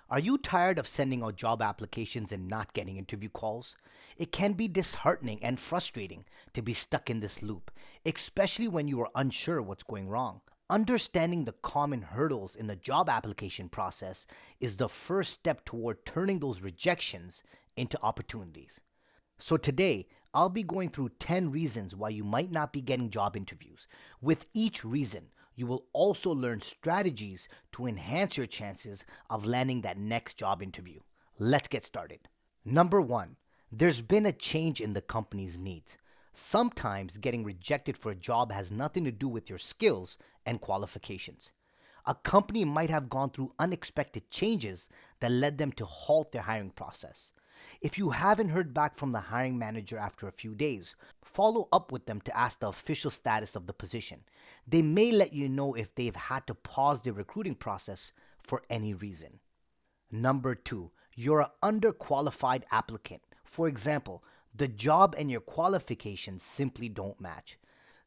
Are you tired of sending out job applications and not getting interview calls? It can be disheartening and frustrating to be stuck in this loop, especially when you are unsure what's going wrong. Understanding the common hurdles in the job application process is the first step toward turning those rejections into opportunities. So today, I'll be going through 10 reasons why you might not be getting job interviews. With each reason, you will also learn strategies to enhance your chances of landing that next job interview. Let's get started. Number one, there's been a change in the company's needs. Sometimes getting rejected for a job has nothing to do with your skills and qualifications. A company might have gone through unexpected changes that led them to halt their hiring process. If you haven't heard back from the hiring manager after a few days, follow up with them to ask the official status of the position. They may let you know if they've had to pause their recruiting process for any reason. Number two, you're an underqualified applicant. For example, the job and your qualifications simply don't match.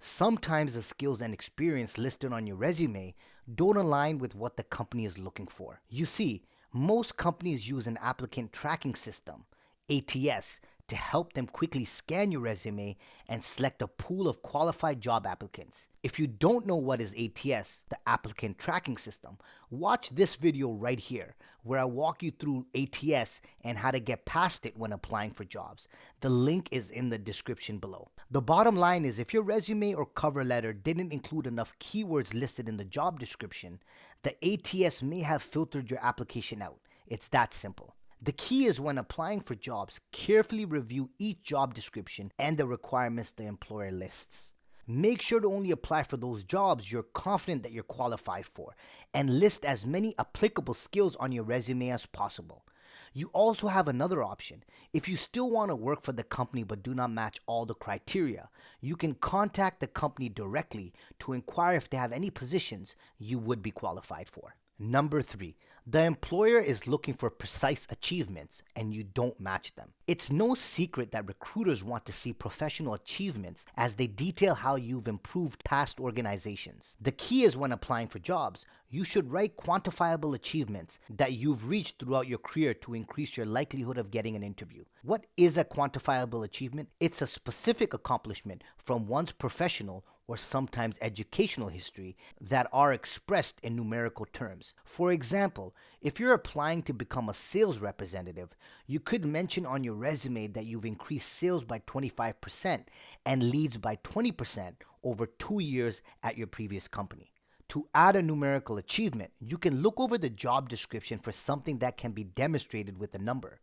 Sometimes the skills and experience listed on your resume don't align with what the company is looking for. You see, most companies use an applicant tracking system, ATS, to help them quickly scan your resume and select a pool of qualified job applicants. If you don't know what is ATS, the applicant tracking system, watch this video right here where I walk you through ATS and how to get past it when applying for jobs. The link is in the description below. The bottom line is if your resume or cover letter didn't include enough keywords listed in the job description, the ATS may have filtered your application out. It's that simple. The key is when applying for jobs, carefully review each job description and the requirements the employer lists. Make sure to only apply for those jobs you're confident that you're qualified for, and list as many applicable skills on your resume as possible. You also have another option. If you still want to work for the company but do not match all the criteria, you can contact the company directly to inquire if they have any positions you would be qualified for. Number three, the employer is looking for precise achievements and you don't match them. It's no secret that recruiters want to see professional achievements as they detail how you've improved past organizations. The key is when applying for jobs, you should write quantifiable achievements that you've reached throughout your career to increase your likelihood of getting an interview. What is a quantifiable achievement? It's a specific accomplishment from one's professional or sometimes educational history that are expressed in numerical terms. For example, if you're applying to become a sales representative, you could mention on your resume that you've increased sales by 25% and leads by 20% over 2 years at your previous company. To add a numerical achievement, you can look over the job description for something that can be demonstrated with a number.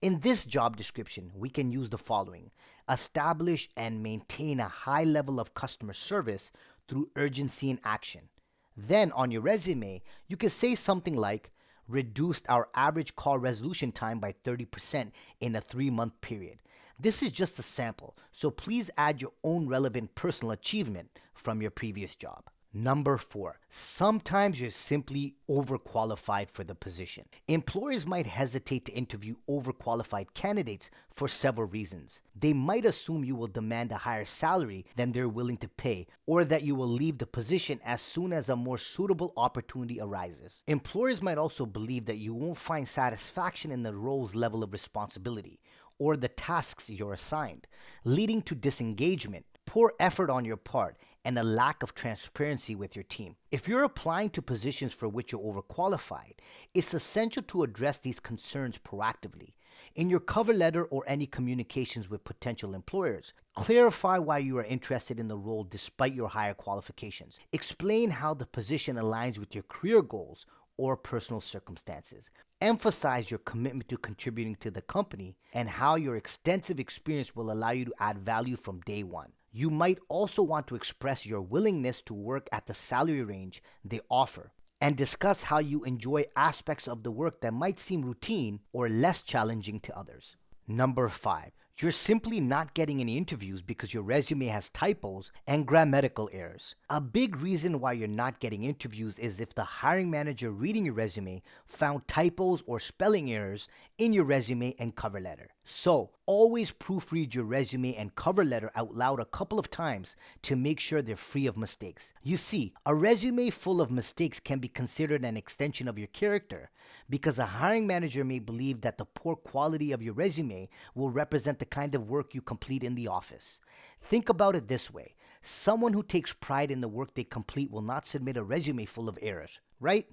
In this job description, we can use the following: establish and maintain a high level of customer service through urgency and action. Then on your resume, you can say something like, reduced our average call resolution time by 30% in a 3-month period. This is just a sample, so please add your own relevant personal achievement from your previous job. Number four, sometimes you're simply overqualified for the position. Employers might hesitate to interview overqualified candidates for several reasons. They might assume you will demand a higher salary than they're willing to pay, or that you will leave the position as soon as a more suitable opportunity arises. Employers might also believe that you won't find satisfaction in the role's level of responsibility or the tasks you're assigned, leading to disengagement, poor effort on your part, and a lack of transparency with your team. If you're applying to positions for which you're overqualified, it's essential to address these concerns proactively. In your cover letter or any communications with potential employers, clarify why you are interested in the role despite your higher qualifications. Explain how the position aligns with your career goals or personal circumstances. Emphasize your commitment to contributing to the company and how your extensive experience will allow you to add value from day one. You might also want to express your willingness to work at the salary range they offer and discuss how you enjoy aspects of the work that might seem routine or less challenging to others. Number five, You're simply not getting any interviews because your resume has typos and grammatical errors. A big reason why you're not getting interviews is if the hiring manager reading your resume found typos or spelling errors in your resume and cover letter. So, always proofread your resume and cover letter out loud a couple of times to make sure they're free of mistakes. You see, a resume full of mistakes can be considered an extension of your character because a hiring manager may believe that the poor quality of your resume will represent the kind of work you complete in the office. Think about it this way. Someone who takes pride in the work they complete will not submit a resume full of errors, right?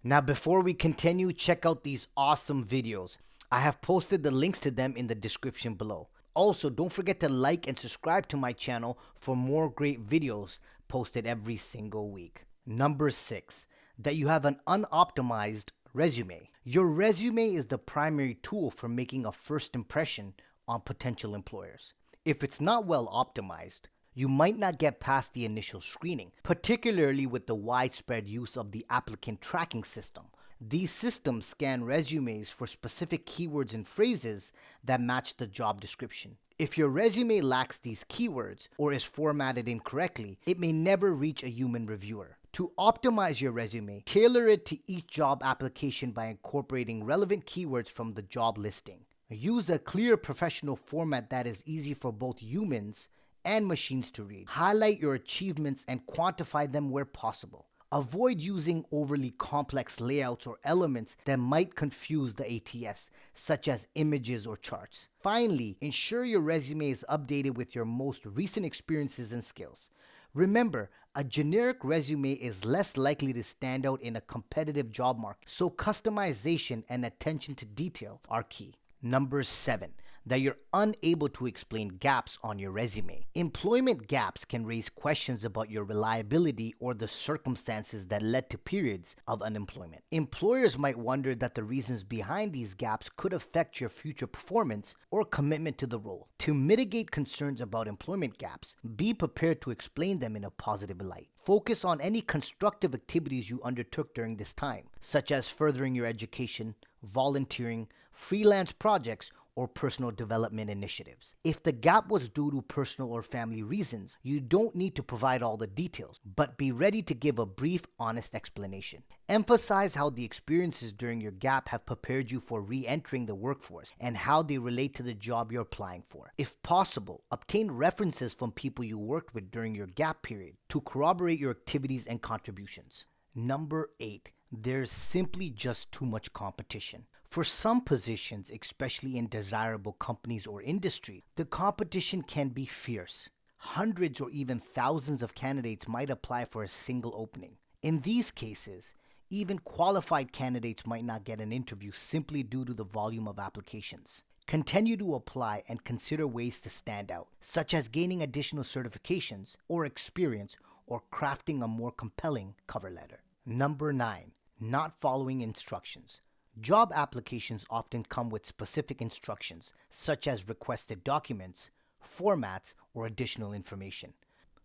Now, before we continue, check out these awesome videos. I have posted the links to them in the description below. Also, don't forget to like and subscribe to my channel for more great videos posted every single week. Number 6, that you have an unoptimized resume. Your resume is the primary tool for making a first impression on potential employers. If it's not well optimized, you might not get past the initial screening, particularly with the widespread use of the applicant tracking system. These systems scan resumes for specific keywords and phrases that match the job description. If your resume lacks these keywords or is formatted incorrectly, it may never reach a human reviewer. To optimize your resume, tailor it to each job application by incorporating relevant keywords from the job listing. Use a clear professional format that is easy for both humans and machines to read. Highlight your achievements and quantify them where possible. Avoid using overly complex layouts or elements that might confuse the ATS, such as images or charts. Finally, ensure your resume is updated with your most recent experiences and skills. Remember, a generic resume is less likely to stand out in a competitive job market, so customization and attention to detail are key. Number 7, that you're unable to explain gaps on your resume. Employment gaps can raise questions about your reliability or the circumstances that led to periods of unemployment. Employers might wonder that the reasons behind these gaps could affect your future performance or commitment to the role. To mitigate concerns about employment gaps, be prepared to explain them in a positive light. Focus on any constructive activities you undertook during this time, such as furthering your education, volunteering, freelance projects, or personal development initiatives. If the gap was due to personal or family reasons, you don't need to provide all the details, but be ready to give a brief, honest explanation. Emphasize how the experiences during your gap have prepared you for re-entering the workforce and how they relate to the job you're applying for. If possible, obtain references from people you worked with during your gap period to corroborate your activities and contributions. Number 8, there's simply just too much competition. For some positions, especially in desirable companies or industry, the competition can be fierce. Hundreds or even thousands of candidates might apply for a single opening. In these cases, even qualified candidates might not get an interview simply due to the volume of applications. Continue to apply and consider ways to stand out, such as gaining additional certifications or experience or crafting a more compelling cover letter. Number 9, not following instructions. Job applications often come with specific instructions, such as requested documents, formats, or additional information.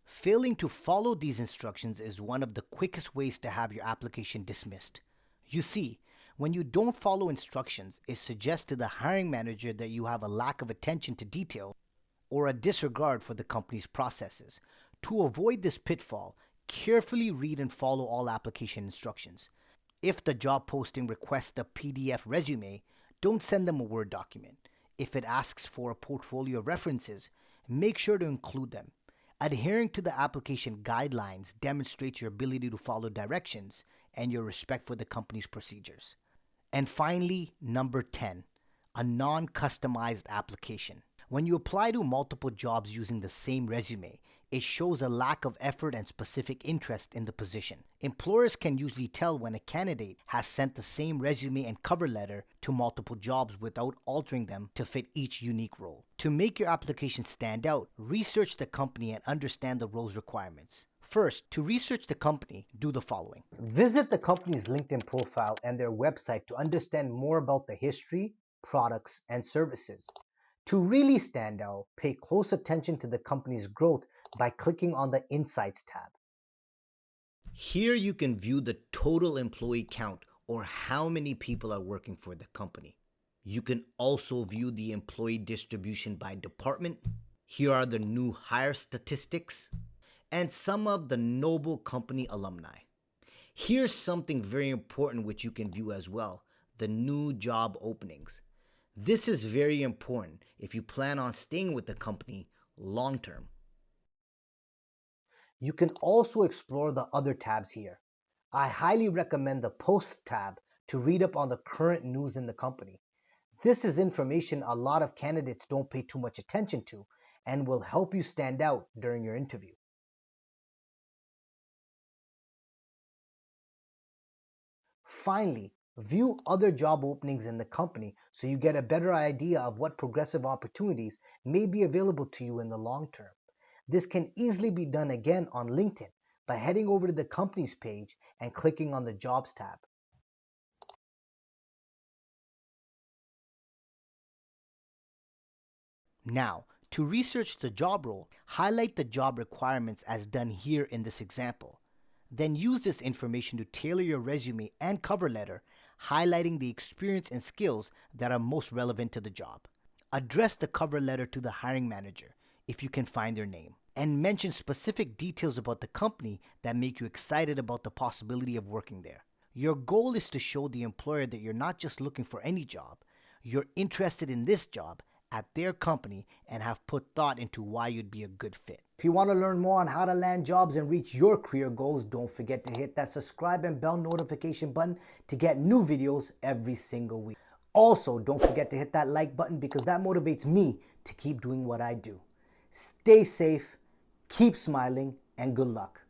Failing to follow these instructions is one of the quickest ways to have your application dismissed. You see, when you don't follow instructions, it suggests to the hiring manager that you have a lack of attention to detail or a disregard for the company's processes. To avoid this pitfall, carefully read and follow all application instructions. If the job posting requests a PDF resume, don't send them a Word document. If it asks for a portfolio of references, make sure to include them. Adhering to the application guidelines demonstrates your ability to follow directions and your respect for the company's procedures. And finally, number 10, a non-customized application. When you apply to multiple jobs using the same resume, it shows a lack of effort and specific interest in the position. Employers can usually tell when a candidate has sent the same resume and cover letter to multiple jobs without altering them to fit each unique role. To make your application stand out, research the company and understand the role's requirements. First, to research the company, do the following. Visit the company's LinkedIn profile and their website to understand more about the history, products, and services. To really stand out, pay close attention to the company's growth by clicking on the Insights tab. Here you can view the total employee count or how many people are working for the company. You can also view the employee distribution by department. Here are the new hire statistics and some of the Noble Company alumni. Here's something very important which you can view as well, the new job openings. This is very important if you plan on staying with the company long term. You can also explore the other tabs here. I highly recommend the Posts tab to read up on the current news in the company. This is information a lot of candidates don't pay too much attention to and will help you stand out during your interview. Finally, view other job openings in the company so you get a better idea of what progressive opportunities may be available to you in the long term. This can easily be done again on LinkedIn by heading over to the company's page and clicking on the Jobs tab. Now, to research the job role, highlight the job requirements as done here in this example. Then use this information to tailor your resume and cover letter, highlighting the experience and skills that are most relevant to the job. Address the cover letter to the hiring manager, if you can find their name, and mention specific details about the company that make you excited about the possibility of working there. Your goal is to show the employer that you're not just looking for any job, you're interested in this job at their company and have put thought into why you'd be a good fit. If you want to learn more on how to land jobs and reach your career goals, don't forget to hit that subscribe and bell notification button to get new videos every single week. Also, don't forget to hit that like button because that motivates me to keep doing what I do. Stay safe, keep smiling, and good luck.